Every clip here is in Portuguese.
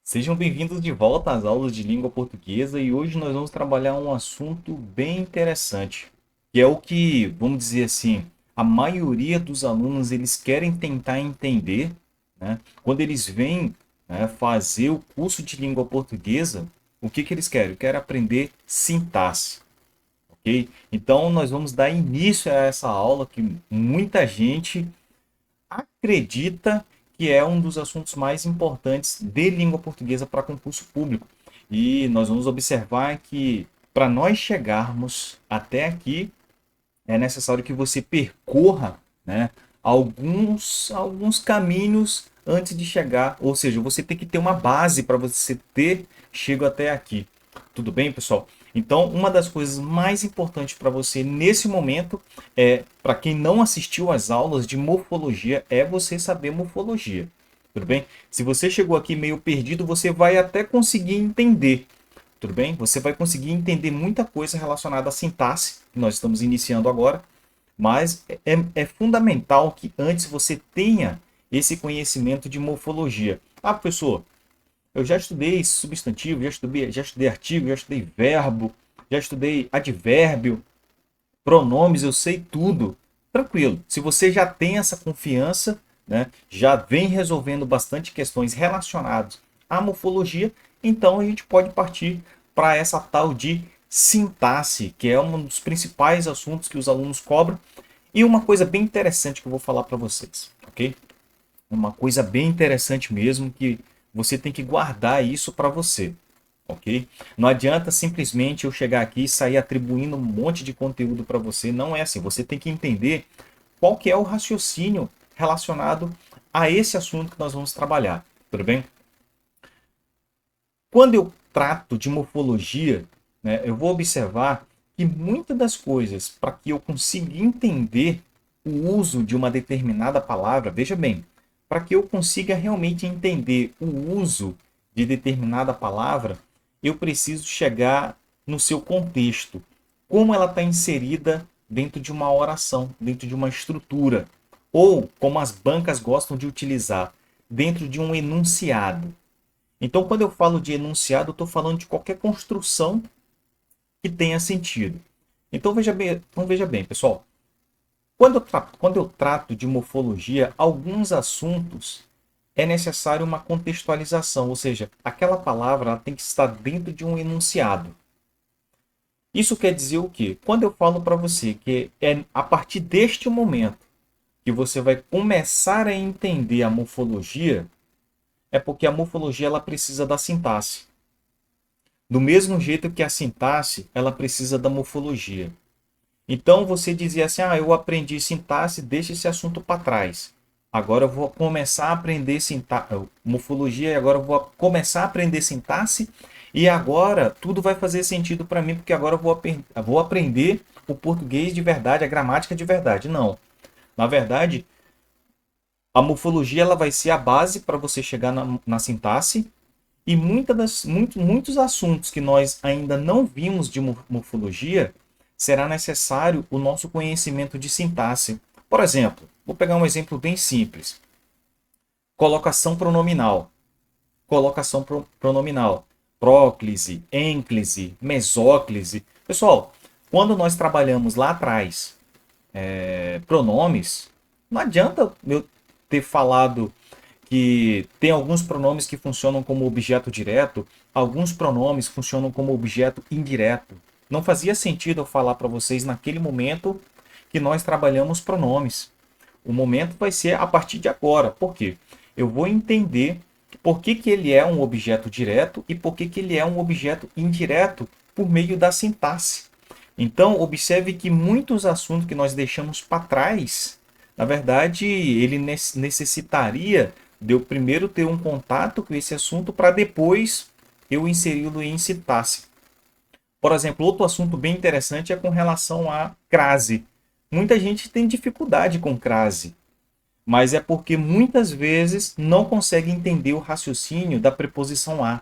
Sejam bem-vindos de volta às aulas de língua portuguesa e hoje nós vamos trabalhar um assunto bem interessante, que é o que, vamos dizer assim, a maioria dos alunos eles querem tentar entender, né? Quando eles vêm, né, fazer o curso de língua portuguesa, o que que eles querem? Querem aprender sintaxe, ok? Então nós vamos dar início a essa aula que muita gente acredita que é um dos assuntos mais importantes de língua portuguesa para concurso público. E nós vamos observar que para nós chegarmos até aqui, é necessário que você percorra, né, alguns caminhos antes de chegar. Ou seja, você tem que ter uma base para você ter chego até aqui. Tudo bem, pessoal? Então, uma das coisas mais importantes para você nesse momento é, para quem não assistiu às aulas de morfologia, é você saber morfologia. Tudo bem? Se você chegou aqui meio perdido, você vai até conseguir entender. Tudo bem? Você vai conseguir entender muita coisa relacionada à sintaxe, que nós estamos iniciando agora, mas é fundamental que antes você tenha esse conhecimento de morfologia. Ah, professor, eu já estudei substantivo, já estudei artigo, já estudei verbo, já estudei advérbio, pronomes, eu sei tudo. Tranquilo. Se você já tem essa confiança, né, já vem resolvendo bastante questões relacionadas à morfologia, então a gente pode partir para essa tal de sintaxe, que é um dos principais assuntos que os alunos cobram. E uma coisa bem interessante que eu vou falar para vocês, ok? Uma coisa bem interessante mesmo que você tem que guardar isso para você, ok? Não adianta simplesmente eu chegar aqui e sair atribuindo um monte de conteúdo para você. Não é assim. Você tem que entender qual que é o raciocínio relacionado a esse assunto que nós vamos trabalhar. Tudo bem? Quando eu trato de morfologia, né, eu vou observar que muitas das coisas para que eu consiga entender o uso de uma determinada palavra, veja bem, para que eu consiga realmente entender o uso de determinada palavra, eu preciso chegar no seu contexto, como ela está inserida dentro de uma oração, dentro de uma estrutura, ou como as bancas gostam de utilizar, dentro de um enunciado. Então, quando eu falo de enunciado, eu estou falando de qualquer construção que tenha sentido. Então veja bem, pessoal. Quando eu trato de morfologia, alguns assuntos é necessário uma contextualização, ou seja, aquela palavra ela tem que estar dentro de um enunciado. Isso quer dizer o quê? Quando eu falo para você que é a partir deste momento que você vai começar a entender a morfologia, é porque a morfologia ela precisa da sintaxe. Do mesmo jeito que a sintaxe, ela precisa da morfologia. Então você dizia assim: "Ah, eu aprendi sintaxe, deixa esse assunto para trás. Agora eu vou começar a aprender morfologia e agora eu vou começar a aprender sintaxe e agora tudo vai fazer sentido para mim porque agora eu vou aprender o português de verdade, a gramática de verdade". Não. Na verdade, a morfologia ela vai ser a base para você chegar na sintaxe e muitos assuntos que nós ainda não vimos de morfologia, será necessário o nosso conhecimento de sintaxe. Por exemplo, vou pegar um exemplo bem simples. Colocação pronominal. Colocação pronominal. Próclise, ênclise, mesóclise. Pessoal, quando nós trabalhamos lá atrás pronomes, não adianta eu ter falado que tem alguns pronomes que funcionam como objeto direto, alguns pronomes funcionam como objeto indireto. Não fazia sentido eu falar para vocês naquele momento que nós trabalhamos pronomes. O momento vai ser a partir de agora. Por quê? Eu vou entender por que, que ele é um objeto direto e por que, que ele é um objeto indireto por meio da sintaxe. Então, observe que muitos assuntos que nós deixamos para trás, na verdade, ele necessitaria de eu primeiro ter um contato com esse assunto para depois eu inseri-lo em sintaxe. Por exemplo, outro assunto bem interessante é com relação à crase. Muita gente tem dificuldade com crase, mas é porque muitas vezes não consegue entender o raciocínio da preposição a.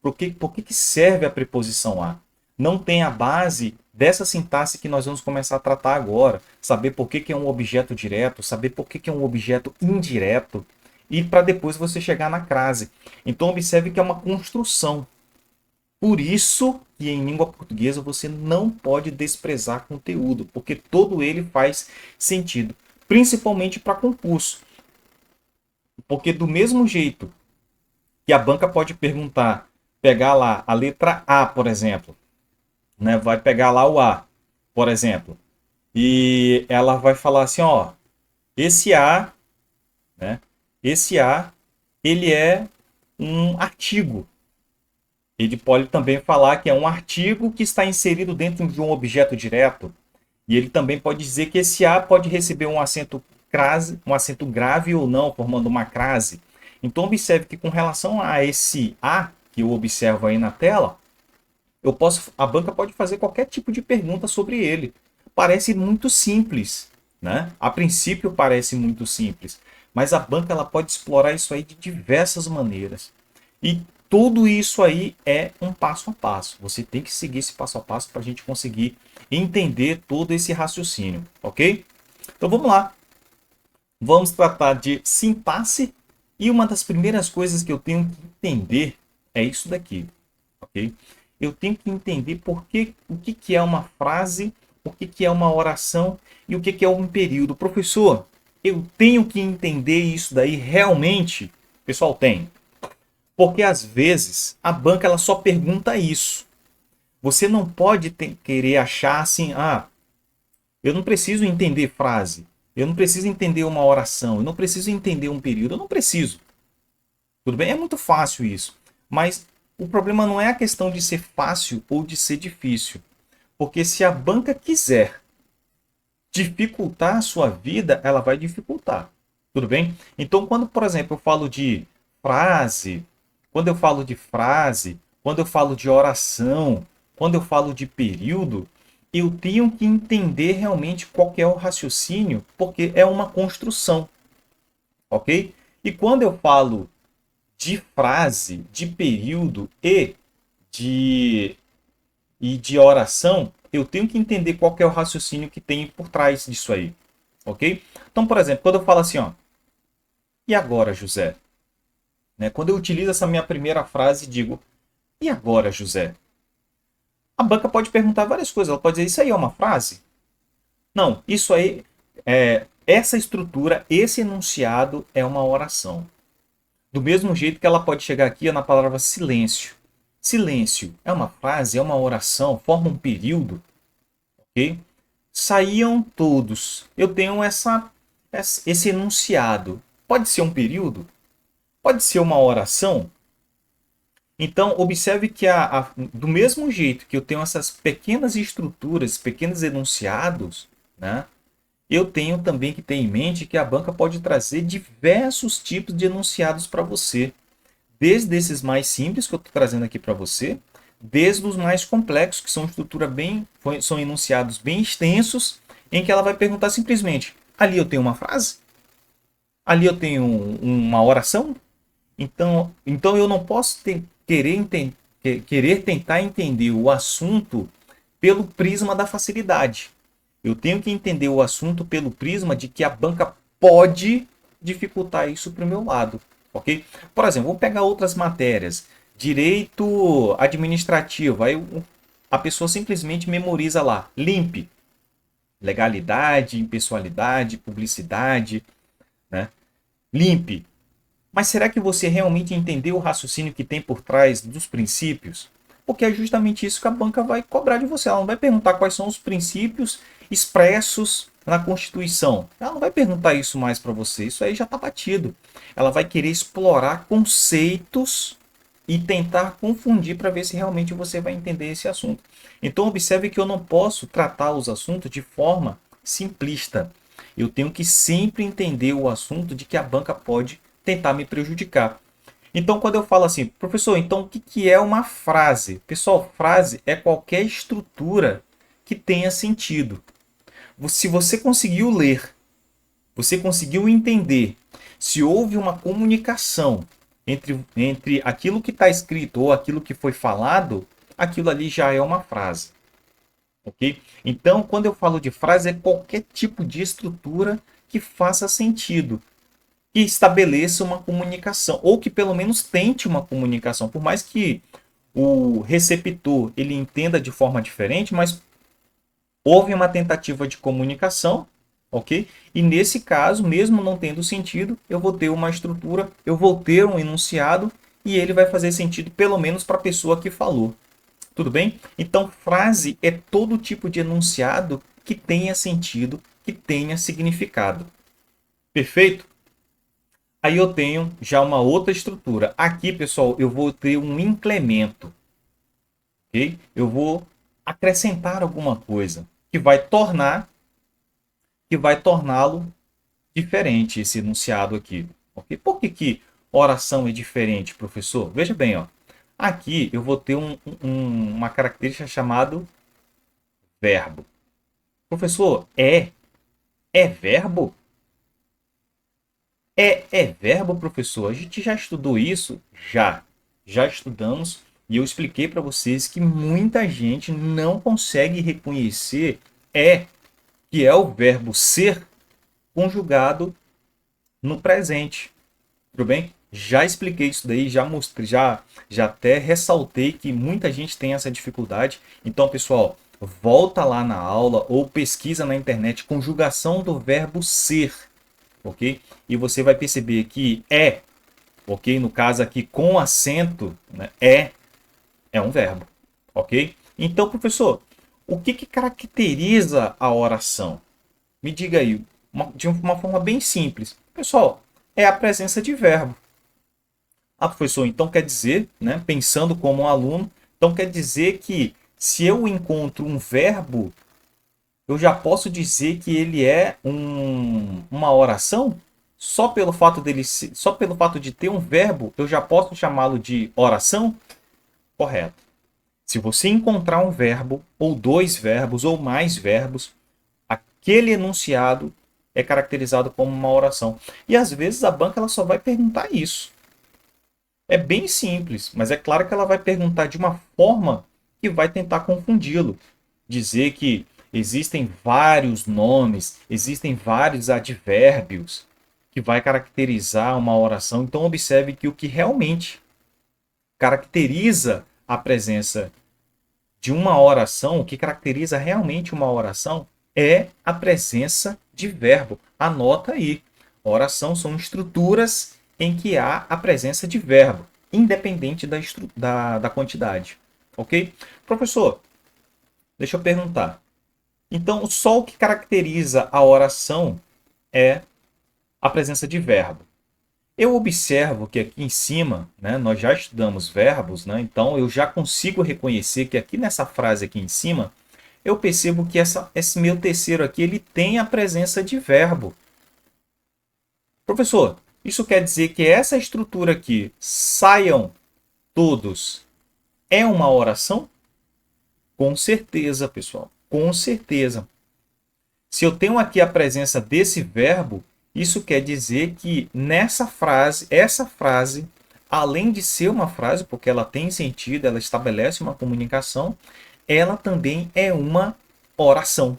Por que serve a preposição a? Não tem a base dessa sintaxe que nós vamos começar a tratar agora. Saber por que é um objeto direto, saber por que é um objeto indireto. e para depois você chegar na crase. Então observe que é uma construção. Por isso que em língua portuguesa você não pode desprezar conteúdo, porque todo ele faz sentido, principalmente para concurso. Porque do mesmo jeito que a banca pode perguntar, pegar lá a letra A, por exemplo, né? Vai pegar lá o A, por exemplo, e ela vai falar assim, ó, esse A, né? Esse A, ele é um artigo. Ele pode também falar que é um artigo que está inserido dentro de um objeto direto. E ele também pode dizer que esse A pode receber um acento grave ou não, formando uma crase. Então observe que com relação a esse A que eu observo aí na tela, a banca pode fazer qualquer tipo de pergunta sobre ele. Parece muito simples, né? A princípio parece muito simples, mas a banca ela pode explorar isso aí de diversas maneiras. E tudo isso aí é um passo a passo. Você tem que seguir esse passo a passo para a gente conseguir entender todo esse raciocínio, ok? Então vamos lá. Vamos tratar de sintaxe e uma das primeiras coisas que eu tenho que entender é isso daqui, ok? Eu tenho que entender o que é uma frase, o que é uma oração e o que é um período. Professor, eu tenho que entender isso daí realmente? Pessoal, tem. Porque às vezes a banca ela só pergunta isso. Você não pode querer achar assim, eu não preciso entender frase, eu não preciso entender uma oração, eu não preciso entender um período, eu não preciso. Tudo bem? É muito fácil isso. Mas o problema não é a questão de ser fácil ou de ser difícil. Porque se a banca quiser dificultar a sua vida, ela vai dificultar. Tudo bem? Então, quando, por exemplo, eu falo de frase, quando eu falo de frase, quando eu falo de oração, quando eu falo de período, eu tenho que entender realmente qual que é o raciocínio, porque é uma construção, ok? E quando eu falo de frase, de período de, e de oração, eu tenho que entender qual que é o raciocínio que tem por trás disso aí, ok? Então, por exemplo, quando eu falo assim, ó, e agora, José? Né? Quando eu utilizo essa minha primeira frase e digo, e agora, José? A banca pode perguntar várias coisas. Ela pode dizer, isso aí é uma frase? Não, isso aí, essa estrutura, esse enunciado é uma oração. Do mesmo jeito que ela pode chegar aqui na palavra silêncio. Silêncio é uma frase, é uma oração, forma um período, ok? Saíam todos. Eu tenho esse enunciado. Pode ser um período? Pode ser uma oração? Então, observe que do mesmo jeito que eu tenho essas pequenas estruturas, pequenos enunciados, né, eu tenho também que ter em mente que a banca pode trazer diversos tipos de enunciados para você. Desde esses mais simples que eu estou trazendo aqui para você, desde os mais complexos, que são são enunciados bem extensos, em que ela vai perguntar simplesmente: ali eu tenho uma frase? Ali eu tenho uma oração? Então eu não posso querer tentar entender o assunto pelo prisma da facilidade. Eu tenho que entender o assunto pelo prisma de que a banca pode dificultar isso para o meu lado. Ok? Por exemplo, vou pegar outras matérias. Direito administrativo. Aí a pessoa simplesmente memoriza lá. LIMP. Legalidade, impessoalidade, publicidade. Né? LIMP. Mas será que você realmente entendeu o raciocínio que tem por trás dos princípios? Porque é justamente isso que a banca vai cobrar de você. Ela não vai perguntar quais são os princípios expressos na Constituição. Ela não vai perguntar isso mais para você. Isso aí já está batido. Ela vai querer explorar conceitos e tentar confundir para ver se realmente você vai entender esse assunto. Então observe que eu não posso tratar os assuntos de forma simplista. Eu tenho que sempre entender o assunto de que a banca pode tentar me prejudicar. Então, quando eu falo assim, professor, então o que é uma frase? Pessoal, frase é qualquer estrutura que tenha sentido. Se você conseguiu ler, você conseguiu entender, se houve uma comunicação entre aquilo que está escrito ou aquilo que foi falado, aquilo ali já é uma frase. Ok? Então, quando eu falo de frase, é qualquer tipo de estrutura que faça sentido, que estabeleça uma comunicação, ou que pelo menos tente uma comunicação, por mais que o receptor ele entenda de forma diferente, mas houve uma tentativa de comunicação, ok? E nesse caso, mesmo não tendo sentido, eu vou ter uma estrutura, eu vou ter um enunciado e ele vai fazer sentido pelo menos para a pessoa que falou. Tudo bem? Então, frase é todo tipo de enunciado que tenha sentido, que tenha significado. Perfeito? Aí eu tenho já uma outra estrutura. Aqui, pessoal, eu vou ter um incremento, ok? Eu vou acrescentar alguma coisa que vai torná-lo diferente esse enunciado aqui, ok? Por que que oração é diferente, professor? Veja bem, ó. Aqui eu vou ter uma característica chamada verbo. Professor, é verbo? É verbo, professor? A gente já estudou isso? Já estudamos e eu expliquei para vocês que muita gente não consegue reconhecer que é o verbo ser conjugado no presente. Tudo bem? Já expliquei isso daí, já mostrei, já até ressaltei que muita gente tem essa dificuldade. Então, pessoal, volta lá na aula ou pesquisa na internet conjugação do verbo ser, ok? E você vai perceber que ok? No caso aqui com acento, né? É um verbo, ok? Então, professor, o que que caracteriza a oração? Me diga aí, de uma forma bem simples. Pessoal, é a presença de verbo. Ah, professor, então quer dizer, né, pensando como um aluno, então quer dizer que se eu encontro um verbo, eu já posso dizer que ele é uma oração? Só pelo fato de ter um verbo, eu já posso chamá-lo de oração? Correto. Se você encontrar um verbo, ou dois verbos, ou mais verbos, aquele enunciado é caracterizado como uma oração. E às vezes a banca ela só vai perguntar isso. É bem simples, mas é claro que ela vai perguntar de uma forma que vai tentar confundi-lo. Dizer que existem vários nomes, existem vários advérbios que vai caracterizar uma oração. Então observe que o que realmente caracteriza a presença de uma oração, o que caracteriza realmente uma oração é a presença de verbo. Anota aí. Oração são estruturas em que há a presença de verbo, independente da quantidade. Ok? Professor, deixa eu perguntar. Então, só o que caracteriza a oração é a presença de verbo. Eu observo que aqui em cima, né, nós já estudamos verbos, né, então eu já consigo reconhecer que aqui nessa frase aqui em cima, eu percebo que esse meu terceiro aqui ele tem a presença de verbo. Professor, isso quer dizer que essa estrutura aqui, saiam todos, é uma oração? Com certeza, pessoal, com certeza. Se eu tenho aqui a presença desse verbo, isso quer dizer que nessa frase, essa frase, além de ser uma frase, porque ela tem sentido, ela estabelece uma comunicação, ela também é uma oração.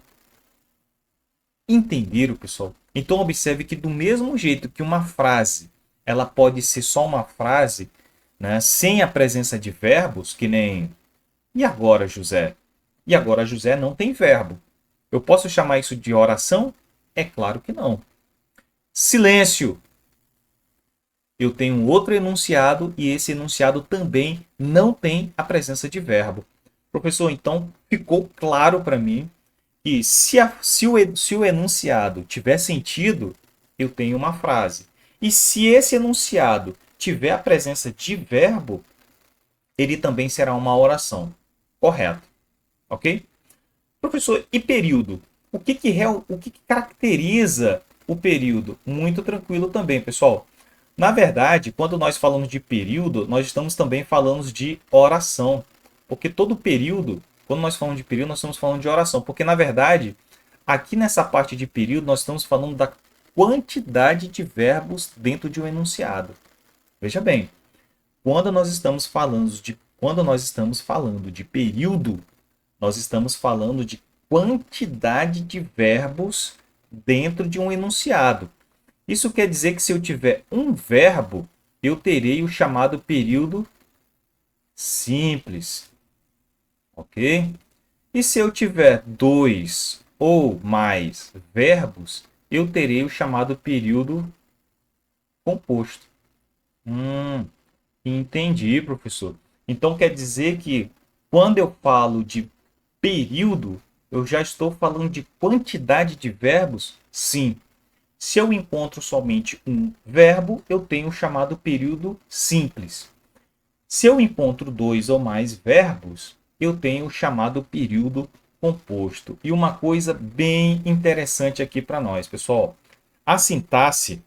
Entenderam, pessoal? Então observe que do mesmo jeito que uma frase, ela pode ser só uma frase, né, sem a presença de verbos, que nem e agora, José? E agora, José não tem verbo. Eu posso chamar isso de oração? É claro que não. Silêncio. Eu tenho um outro enunciado e esse enunciado também não tem a presença de verbo. Professor, então ficou claro para mim que se o enunciado tiver sentido, eu tenho uma frase. E se esse enunciado tiver a presença de verbo, ele também será uma oração. Correto. Ok? Professor, e período? O que caracteriza o período? Muito tranquilo também, pessoal. Na verdade, quando nós falamos de período, nós estamos também falando de oração. Porque todo período, quando nós falamos de período, nós estamos falando de oração. Porque, na verdade, aqui nessa parte de período, nós estamos falando da quantidade de verbos dentro de um enunciado. Veja bem, quando nós estamos falando de período, nós estamos falando de quantidade de verbos dentro de um enunciado. Isso quer dizer que se eu tiver um verbo, eu terei o chamado período simples, ok? E se eu tiver dois ou mais verbos, eu terei o chamado período composto. Entendi, professor. Então quer dizer que quando eu falo de período, eu já estou falando de quantidade de verbos? Sim. Se eu encontro somente um verbo, eu tenho o chamado período simples. Se eu encontro dois ou mais verbos, eu tenho o chamado período composto. E uma coisa bem interessante aqui para nós, pessoal. A sintaxe,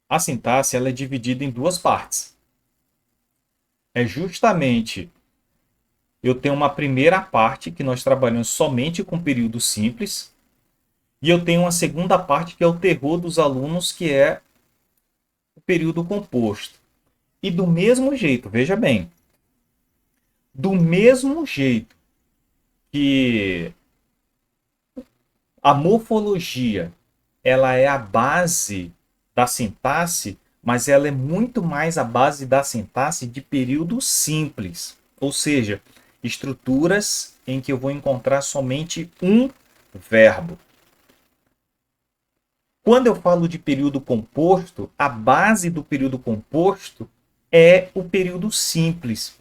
a sintaxe ela é dividida em duas partes. É justamente, eu tenho uma primeira parte que nós trabalhamos somente com período simples, e eu tenho uma segunda parte que é o terror dos alunos, que é o período composto. E do mesmo jeito, veja bem, do mesmo jeito que a morfologia ela é a base da sintaxe, mas ela é muito mais a base da sintaxe de período simples, ou seja, estruturas em que eu vou encontrar somente um verbo. Quando eu falo de período composto, a base do período composto é o período simples.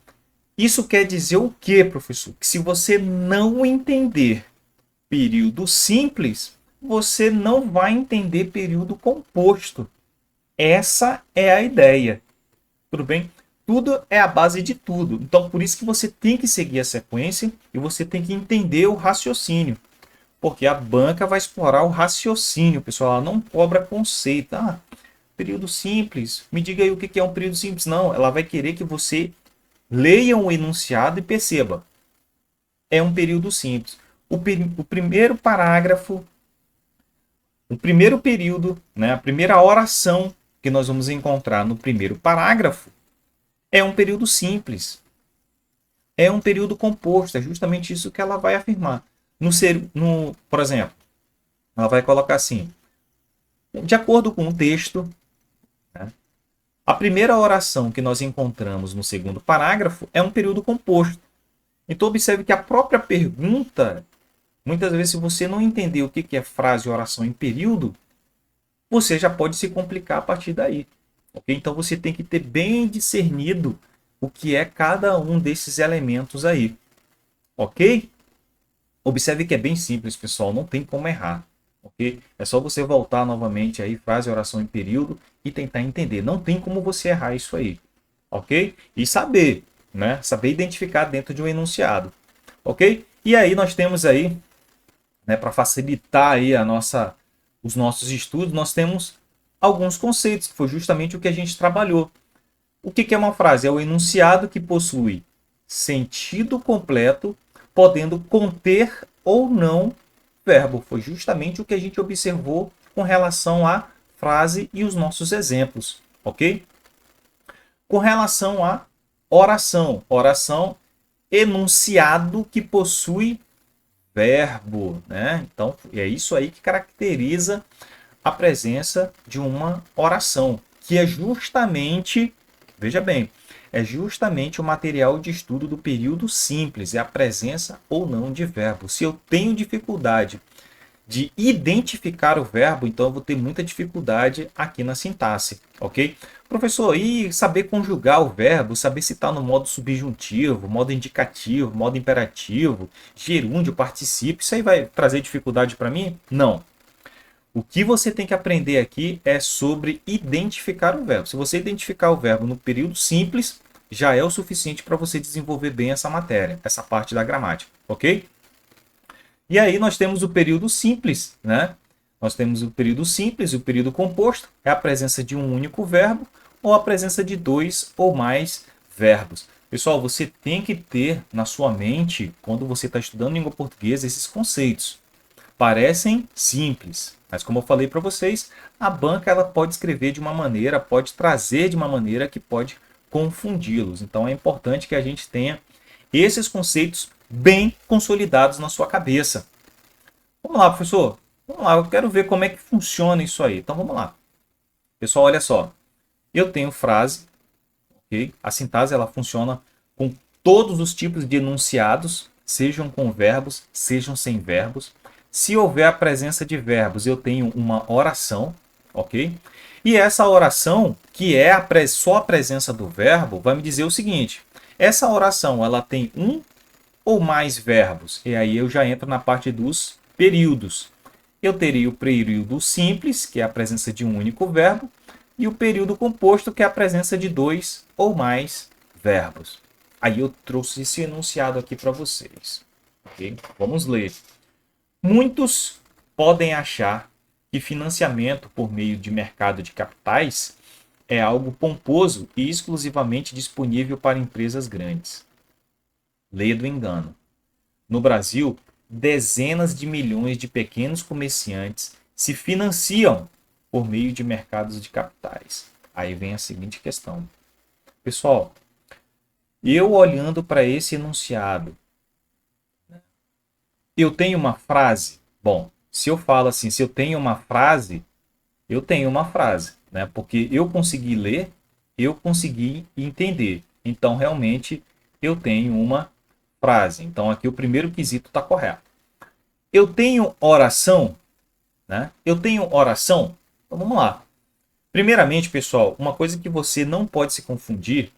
Isso quer dizer o quê, professor? Que se você não entender período simples, você não vai entender período composto. Essa é a ideia. Tudo bem? Tudo é a base de tudo. Então, por isso que você tem que seguir a sequência e você tem que entender o raciocínio. Porque a banca vai explorar o raciocínio, pessoal. Ela não cobra conceito. Ah, período simples. Me diga aí o que é um período simples. Não, ela vai querer que você leia o enunciado e perceba. É um período simples. O primeiro parágrafo, o primeiro período, né, a primeira oração que nós vamos encontrar no primeiro parágrafo é um período simples. É um período composto. É justamente isso que ela vai afirmar. Por exemplo, ela vai colocar assim: de acordo com o texto, né, a primeira oração que nós encontramos no segundo parágrafo é um período composto. Então, observe que a própria pergunta, muitas vezes, se você não entender o que é frase, oração em período, você já pode se complicar a partir daí. Okay? Então, você tem que ter bem discernido o que é cada um desses elementos aí. Ok? Observe que é bem simples, pessoal, não tem como errar. Ok? É só você voltar novamente aí, frase, oração em período, e tentar entender. Não tem como você errar isso aí. Ok? E saber, né? Saber identificar dentro de um enunciado. Ok? E aí nós temos aí, né, para facilitar aí os nossos estudos, nós temos alguns conceitos, que foi justamente o que a gente trabalhou. O que é uma frase? É o enunciado que possui sentido completo, podendo conter ou não verbo. Foi justamente o que a gente observou com relação à frase e os nossos exemplos, ok? Com relação à oração. Oração, enunciado que possui verbo, né? Então, é isso aí que caracteriza a presença de uma oração, que é justamente, veja bem, é justamente o material de estudo do período simples, é a presença ou não de verbo. Se eu tenho dificuldade de identificar o verbo, então eu vou ter muita dificuldade aqui na sintaxe, ok? Professor, e saber conjugar o verbo, saber se está no modo subjuntivo, modo indicativo, modo imperativo, gerúndio, particípio, isso aí vai trazer dificuldade para mim? Não. O que você tem que aprender aqui é sobre identificar o verbo. Se você identificar o verbo no período simples, já é o suficiente para você desenvolver bem essa matéria, essa parte da gramática, ok? E aí nós temos o período simples, né? Nós temos o período simples e o período composto, é a presença de um único verbo ou a presença de dois ou mais verbos. Pessoal, você tem que ter na sua mente, quando você está estudando língua portuguesa, esses conceitos. Parecem simples, mas como eu falei para vocês, a banca ela pode escrever de uma maneira, pode trazer de uma maneira que pode confundi-los. Então é importante que a gente tenha esses conceitos bem consolidados na sua cabeça. Vamos lá, professor. Vamos lá, eu quero ver como é que funciona isso aí. Então vamos lá. Pessoal, olha só. Eu tenho frase, ok? A sintaxe ela funciona com todos os tipos de enunciados, sejam com verbos, sejam sem verbos. Se houver a presença de verbos, eu tenho uma oração, ok? E essa oração, que é só a presença do verbo, vai me dizer o seguinte: essa oração ela tem um ou mais verbos? E aí eu já entro na parte dos períodos. Eu teria o período simples, que é a presença de um único verbo, e o período composto, que é a presença de dois ou mais verbos. Aí eu trouxe esse enunciado aqui para vocês. Okay? Vamos ler. Muitos podem achar que financiamento por meio de mercado de capitais é algo pomposo e exclusivamente disponível para empresas grandes. Leia do engano. No Brasil, dezenas de milhões de pequenos comerciantes se financiam por meio de mercados de capitais. Aí vem a seguinte questão. Pessoal, eu olhando para esse enunciado, eu tenho uma frase? Bom, se eu falo assim, se eu tenho uma frase, eu tenho uma frase, né? Porque eu consegui ler, eu consegui entender. Então, realmente, eu tenho uma frase. Então, aqui o primeiro quesito está correto. Eu tenho oração, né? Eu tenho oração. Então, vamos lá. Primeiramente, pessoal, uma coisa que você não pode se confundir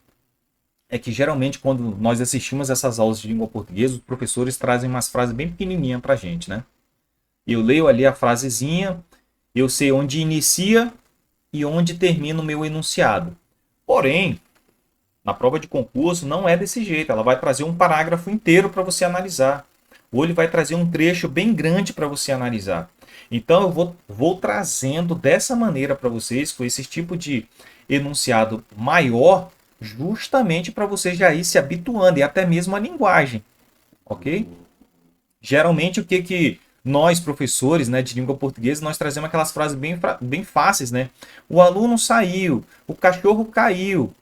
é que geralmente quando nós assistimos essas aulas de língua portuguesa, os professores trazem umas frases bem pequenininhas para a gente, né? Eu leio ali a frasezinha, eu sei onde inicia e onde termina o meu enunciado. Porém, na prova de concurso não é desse jeito. Ela vai trazer um parágrafo inteiro para você analisar. Ou ele vai trazer um trecho bem grande para você analisar. Então eu vou trazendo dessa maneira para vocês, com esse tipo de enunciado maior, justamente para você já ir se habituando e até mesmo a linguagem, ok? Geralmente o que nós professores, né, de língua portuguesa, nós trazemos aquelas frases bem fáceis, né? O aluno saiu, o cachorro caiu.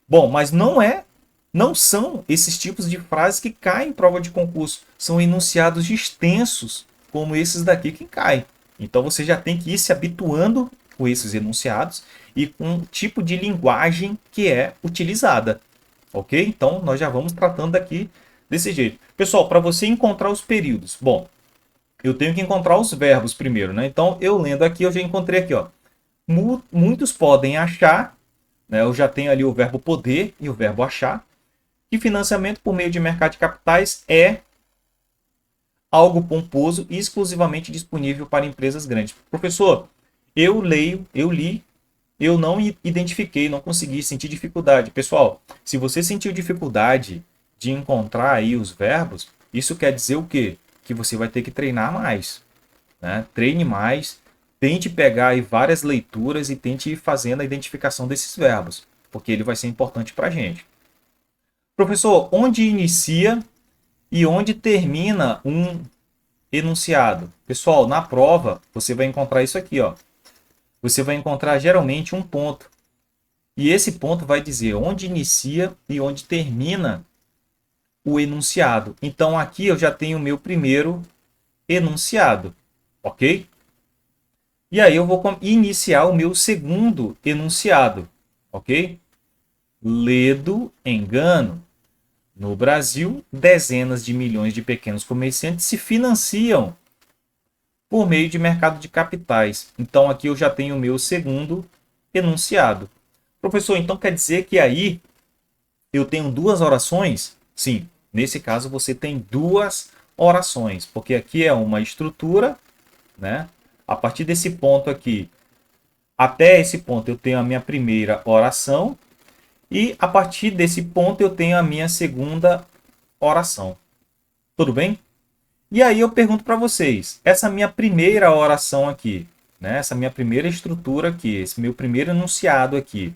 Bom, mas não são esses tipos de frases que caem em prova de concurso. São enunciados extensos, como esses daqui que caem. Então você já tem que ir se habituando com esses enunciados e com o tipo de linguagem que é utilizada. Ok? Então nós já vamos tratando aqui desse jeito. Pessoal, para você encontrar os períodos, bom, eu tenho que encontrar os verbos primeiro, né? Então eu lendo aqui, eu já encontrei aqui, ó. Muitos podem achar, né? Eu já tenho ali o verbo poder e o verbo achar. Que financiamento por meio de mercado de capitais é algo pomposo e exclusivamente disponível para empresas grandes. Professor, eu li, eu não identifiquei, não consegui sentir dificuldade. Pessoal, se você sentiu dificuldade de encontrar aí os verbos, isso quer dizer o quê? Que você vai ter que treinar mais, né? Treine mais, tente pegar aí várias leituras e tente ir fazendo a identificação desses verbos, porque ele vai ser importante para a gente. Professor, onde inicia e onde termina um enunciado? Pessoal, na prova você vai encontrar isso aqui, ó. Você vai encontrar geralmente um ponto. E esse ponto vai dizer onde inicia e onde termina o enunciado. Então aqui eu já tenho o meu primeiro enunciado, ok? E aí eu vou iniciar o meu segundo enunciado, ok? Ledo engano. No Brasil, dezenas de milhões de pequenos comerciantes se financiam por meio de mercado de capitais. Então, aqui eu já tenho o meu segundo enunciado. Professor, então quer dizer que aí eu tenho duas orações? Sim, nesse caso você tem duas orações, porque aqui é uma estrutura, né? A partir desse ponto aqui, até esse ponto eu tenho a minha primeira oração, e a partir desse ponto eu tenho a minha segunda oração. Tudo bem? E aí eu pergunto para vocês, essa minha primeira oração aqui, né, essa minha primeira estrutura aqui, esse meu primeiro enunciado aqui,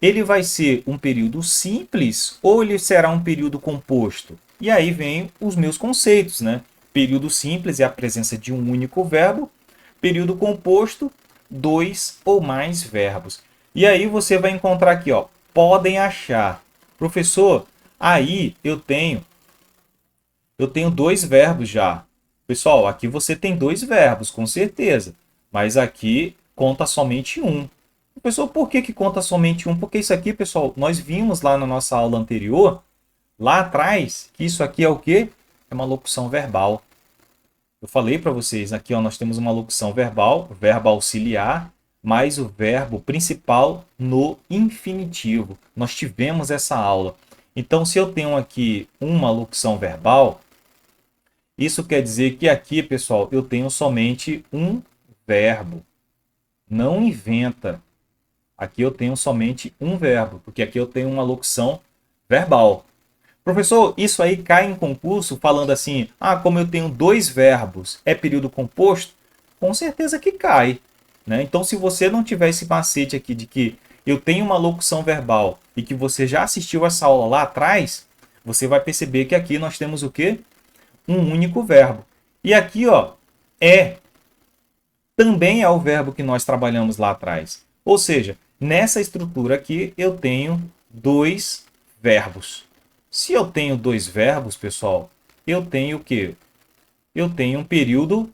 ele vai ser um período simples ou ele será um período composto? E aí vem os meus conceitos, né? Período simples é a presença de um único verbo, período composto, dois ou mais verbos. E aí você vai encontrar aqui, ó, podem achar. Professor, aí eu tenho dois verbos já. Pessoal, aqui você tem dois verbos, com certeza. Mas aqui conta somente um. Pessoal, por que conta somente um? Porque isso aqui, pessoal, nós vimos lá na nossa aula anterior, lá atrás, que isso aqui é o quê? É uma locução verbal. Eu falei para vocês, aqui ó, nós temos uma locução verbal, verbo auxiliar, mais o verbo principal no infinitivo. Nós tivemos essa aula. Então, se eu tenho aqui uma locução verbal, isso quer dizer que aqui, pessoal, eu tenho somente um verbo. Não inventa. Aqui eu tenho somente um verbo, porque aqui eu tenho uma locução verbal. Professor, isso aí cai em concurso falando assim, como eu tenho dois verbos, é período composto? Com certeza que cai. Né? Então, se você não tiver esse macete aqui de que eu tenho uma locução verbal e que você já assistiu essa aula lá atrás, você vai perceber que aqui nós temos o quê? Um único verbo. E aqui, ó, também é o verbo que nós trabalhamos lá atrás. Ou seja, nessa estrutura aqui eu tenho dois verbos. Se eu tenho dois verbos, pessoal, eu tenho o quê? Eu tenho um período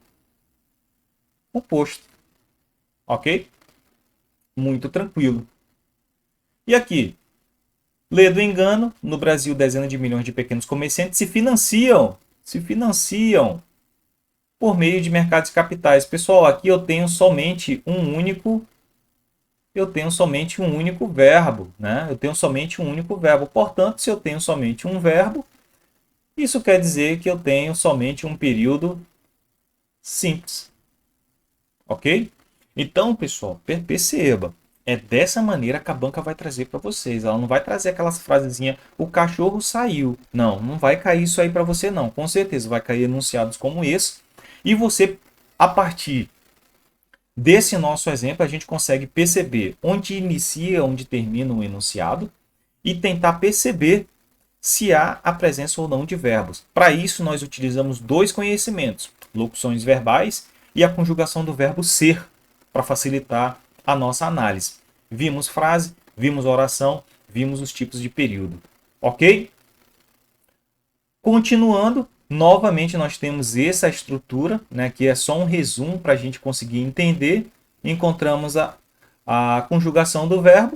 composto. Ok? Muito tranquilo. E aqui? Lê do engano, no Brasil, dezenas de milhões de pequenos comerciantes se financiam por meio de mercados de capitais. Pessoal, aqui eu tenho somente um único verbo, né? Eu tenho somente um único verbo. Portanto, se eu tenho somente um verbo, isso quer dizer que eu tenho somente um período simples. Ok? Então, pessoal, perceba. É dessa maneira que a banca vai trazer para vocês. Ela não vai trazer aquelas frasezinhas, o cachorro saiu. Não, não vai cair isso aí para você não. Com certeza vai cair enunciados como esse. E você, a partir desse nosso exemplo, a gente consegue perceber onde inicia, onde termina o enunciado e tentar perceber se há a presença ou não de verbos. Para isso, nós utilizamos dois conhecimentos, locuções verbais e a conjugação do verbo ser, para facilitar a nossa análise. Vimos frase, vimos oração, vimos os tipos de período. Ok? Continuando, novamente nós temos essa estrutura, né, que é só um resumo para a gente conseguir entender. Encontramos a conjugação do verbo.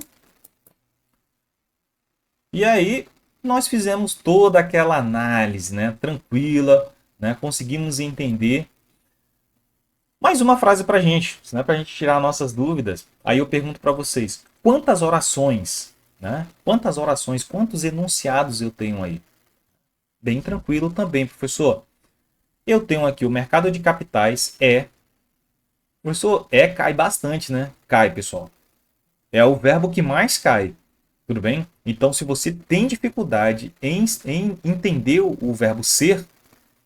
E aí nós fizemos toda aquela análise, né, tranquila, né, conseguimos entender. Mais uma frase para a gente, né, para a gente tirar nossas dúvidas. Aí eu pergunto para vocês, quantas orações, né, quantos enunciados eu tenho aí? Bem tranquilo também, professor. Eu tenho aqui o mercado de capitais Professor, cai bastante, né? Cai, pessoal. É o verbo que mais cai. Tudo bem? Então, se você tem dificuldade em entender o verbo ser,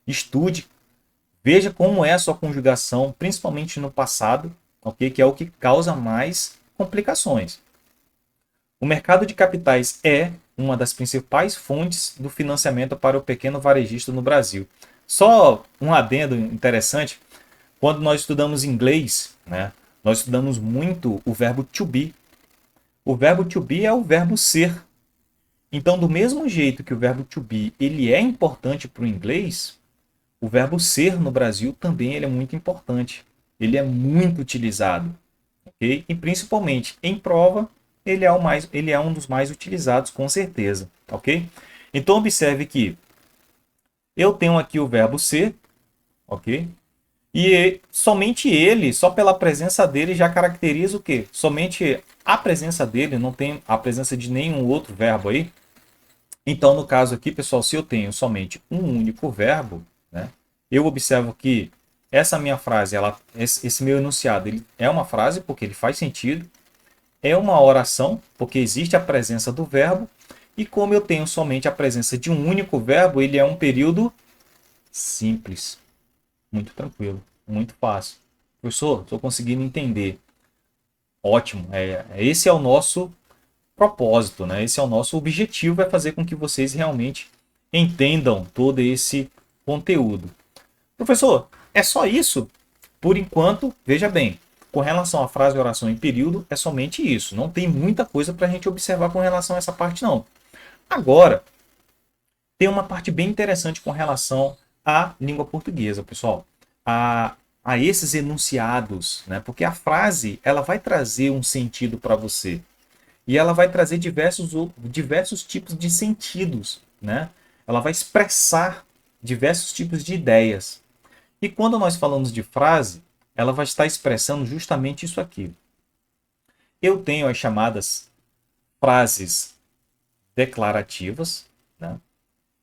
estude, veja como é a sua conjugação, principalmente no passado, ok? Que é o que causa mais complicações. O mercado de capitais é uma das principais fontes do financiamento para o pequeno varejista no Brasil. Só um adendo interessante, quando nós estudamos inglês, né, nós estudamos muito o verbo to be. O verbo to be é o verbo ser. Então, do mesmo jeito que o verbo to be ele é importante para o inglês, o verbo ser no Brasil também ele é muito importante. Ele é muito utilizado. Okay? E principalmente em prova, ele é um dos mais utilizados, com certeza. Ok? Então, observe que eu tenho aqui o verbo ser, ok? E somente ele, só pela presença dele, já caracteriza o quê? Somente a presença dele, não tem a presença de nenhum outro verbo aí. Então, no caso aqui, pessoal, se eu tenho somente um único verbo, né, eu observo que essa minha frase, esse meu enunciado, ele é uma frase porque ele faz sentido, é uma oração porque existe a presença do verbo, e como eu tenho somente a presença de um único verbo, ele é um período simples. Muito tranquilo, muito fácil. Professor, estou conseguindo entender. Ótimo. Esse é o nosso propósito, né? Esse é o nosso objetivo, é fazer com que vocês realmente entendam todo esse conteúdo. Professor, é só isso? Por enquanto, veja bem, com relação à frase, oração e período, é somente isso. Não tem muita coisa para a gente observar com relação a essa parte, não. Agora, tem uma parte bem interessante com relação à língua portuguesa, pessoal. A, a esses enunciados, né? Porque a frase, ela vai trazer um sentido para você. E ela vai trazer diversos tipos de sentidos, né? Ela vai expressar diversos tipos de ideias. E quando nós falamos de frase, ela vai estar expressando justamente isso aqui. Eu tenho as chamadas frases declarativas, né?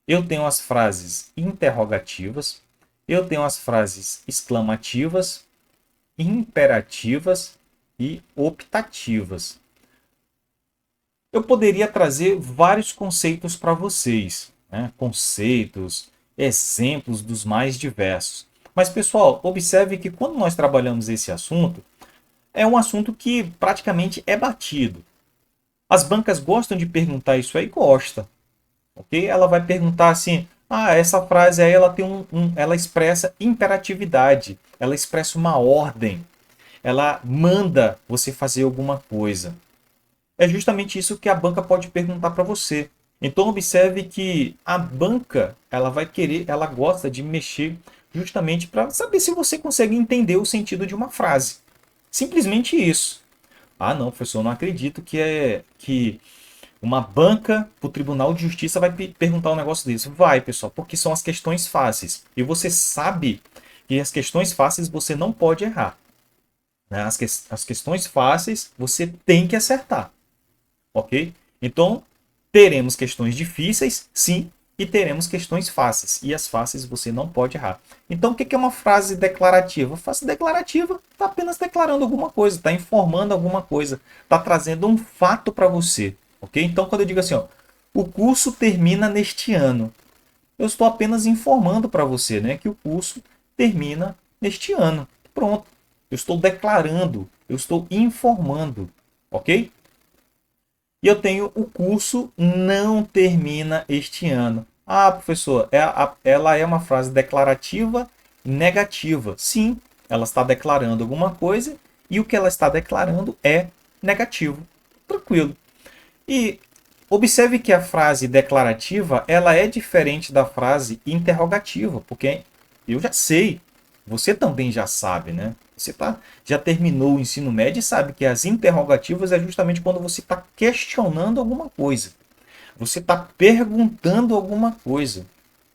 Eu tenho as frases interrogativas, eu tenho as frases exclamativas, imperativas e optativas. Eu poderia trazer vários conceitos para vocês, né? Conceitos, exemplos dos mais diversos. Mas, pessoal, observe que quando nós trabalhamos esse assunto, é um assunto que praticamente é batido. As bancas gostam de perguntar isso aí, gosta, ok? Ela vai perguntar assim: ah, essa frase aí ela tem ela expressa imperatividade, ela expressa uma ordem, ela manda você fazer alguma coisa. É justamente isso que a banca pode perguntar para você. Então observe que a banca, ela vai querer, ela gosta de mexer justamente para saber se você consegue entender o sentido de uma frase. Simplesmente isso. Ah, não, professor, não acredito que uma banca para o Tribunal de Justiça vai perguntar um negócio desse. Vai, pessoal, porque são as questões fáceis. E você sabe que as questões fáceis você não pode errar, né? As questões fáceis você tem que acertar, ok? Então, teremos questões difíceis, sim, e teremos questões fáceis. E as fáceis você não pode errar. Então, o que é uma frase declarativa? Frase declarativa está apenas declarando alguma coisa, está informando alguma coisa, está trazendo um fato para você, ok? Então, quando eu digo assim, ó, o curso termina neste ano, eu estou apenas informando para você, né, que o curso termina neste ano. Pronto. Eu estou declarando, eu estou informando, ok? E eu tenho o curso não termina este ano. Ah, professor, ela é uma frase declarativa negativa. Sim, ela está declarando alguma coisa e o que ela está declarando é negativo. Tranquilo. E observe que a frase declarativa ela é diferente da frase interrogativa, porque eu já sei, você também já sabe, né? Você já terminou o ensino médio e sabe que as interrogativas é justamente quando você está questionando alguma coisa. Você está perguntando alguma coisa.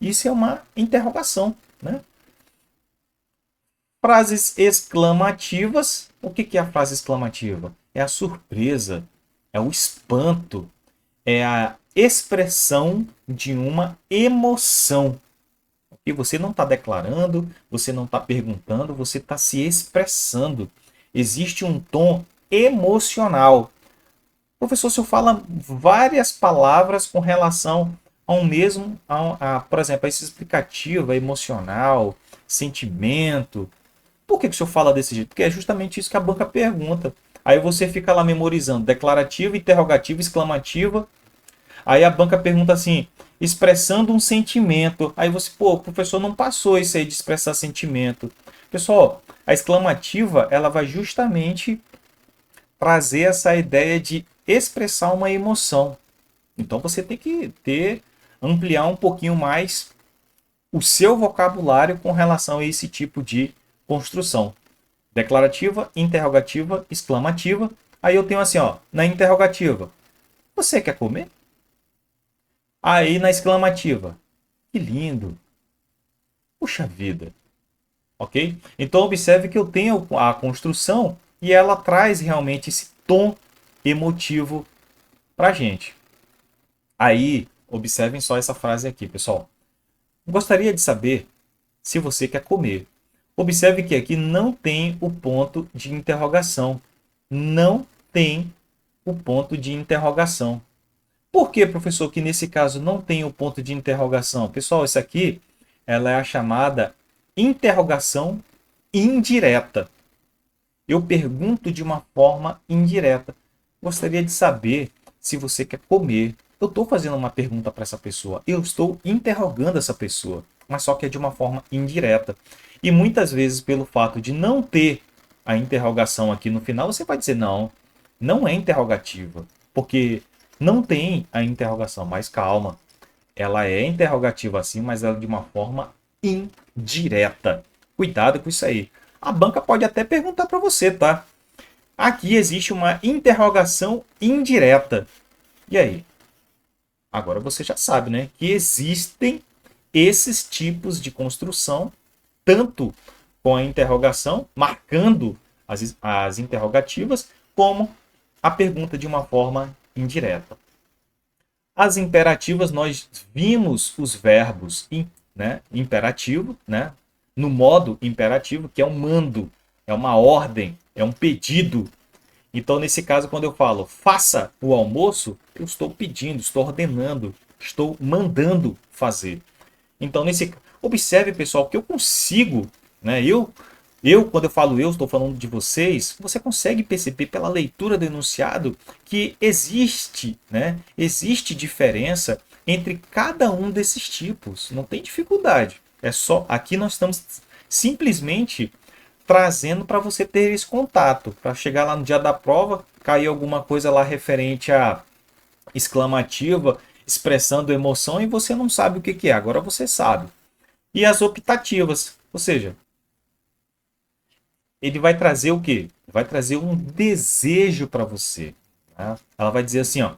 Isso é uma interrogação, né? Frases exclamativas. O que é a frase exclamativa? É a surpresa, é o espanto, é a expressão de uma emoção. E você não está declarando, você não está perguntando, você está se expressando. Existe um tom emocional. Professor, o senhor fala várias palavras com relação ao mesmo, por exemplo, a esse explicativo, emocional, sentimento. Por que o senhor fala desse jeito? Porque é justamente isso que a banca pergunta. Aí você fica lá memorizando declarativa, interrogativa, exclamativa. Aí a banca pergunta assim, expressando um sentimento. Aí você, pô, o professor não passou isso aí de expressar sentimento. Pessoal, a exclamativa, ela vai justamente trazer essa ideia de expressar uma emoção. Então você tem que ampliar um pouquinho mais o seu vocabulário com relação a esse tipo de construção. Declarativa, interrogativa, exclamativa. Aí eu tenho assim, ó, na interrogativa, você quer comer? Aí na exclamativa, que lindo, puxa vida, ok? Então observe que eu tenho a construção e ela traz realmente esse tom emotivo para a gente. Aí, observem só essa frase aqui, pessoal. Gostaria de saber se você quer comer. Observe que aqui não tem o ponto de interrogação. Não tem o ponto de interrogação. Por que, professor, que nesse caso não tem o ponto de interrogação? Pessoal, isso aqui ela é a chamada interrogação indireta. Eu pergunto de uma forma indireta. Gostaria de saber se você quer comer. Eu estou fazendo uma pergunta para essa pessoa. Eu estou interrogando essa pessoa, mas só que é de uma forma indireta. E muitas vezes, pelo fato de não ter a interrogação aqui no final, você vai dizer: não, não é interrogativa, porque não tem a interrogação. Mas calma, ela é interrogativa assim, mas ela é de uma forma indireta. Cuidado com isso aí. A banca pode até perguntar para você, tá? Aqui existe uma interrogação indireta. E aí? Agora você já sabe, né? Que existem esses tipos de construção, tanto com a interrogação, marcando as interrogativas, como a pergunta de uma forma indireta. As imperativas, nós vimos os verbos né, imperativo, né, no modo imperativo, que é um mando, é uma ordem, é um pedido. Então, nesse caso, quando eu falo faça o almoço, eu estou pedindo, estou ordenando, estou mandando fazer. Então, observe, pessoal, que eu consigo, né? Quando eu falo eu, estou falando de vocês, você consegue perceber pela leitura do enunciado que existe, né? Existe diferença entre cada um desses tipos. Não tem dificuldade. É só aqui nós estamos simplesmente trazendo para você ter esse contato, para chegar lá no dia da prova, cair alguma coisa lá referente a exclamativa, expressando emoção e você não sabe o que que é. Agora você sabe. E as optativas, ou seja, ele vai trazer o quê? Vai trazer um desejo para você. Tá? Ela vai dizer assim, ó,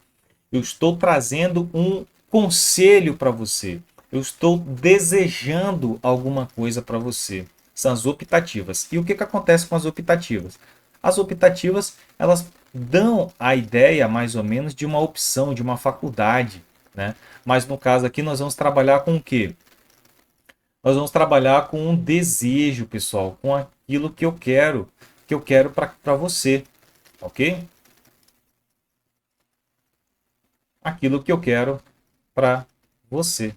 eu estou trazendo um conselho para você. Eu estou desejando alguma coisa para você. São as optativas. E o que, que acontece com as optativas? As optativas, elas dão a ideia, mais ou menos, de uma opção, de uma faculdade. Né? Mas no caso aqui, nós vamos trabalhar com o quê? Nós vamos trabalhar com um desejo, pessoal, com aquilo que eu quero para você, ok? Aquilo que eu quero para você,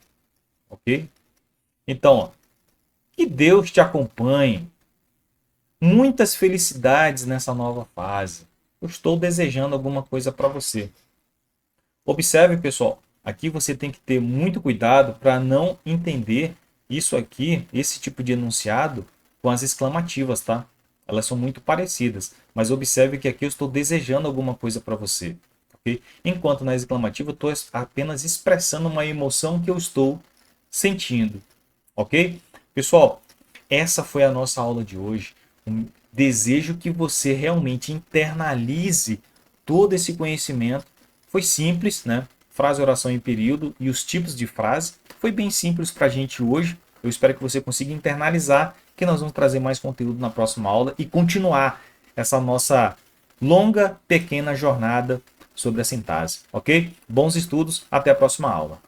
ok? Então, ó, que Deus te acompanhe. Muitas felicidades nessa nova fase. Eu estou desejando alguma coisa para você. Observe, pessoal, aqui você tem que ter muito cuidado para não entender isso aqui, esse tipo de enunciado, com as exclamativas, tá? Elas são muito parecidas, mas observe que aqui eu estou desejando alguma coisa para você, ok? Enquanto na exclamativa eu estou apenas expressando uma emoção que eu estou sentindo, ok? Pessoal, essa foi a nossa aula de hoje. Desejo que você realmente internalize todo esse conhecimento. Foi simples, né? Frase, oração em período e os tipos de frase. Foi bem simples para a gente hoje. Eu espero que você consiga internalizar, que nós vamos trazer mais conteúdo na próxima aula e continuar essa nossa longa, pequena jornada sobre a sintaxe, ok? Bons estudos, até a próxima aula.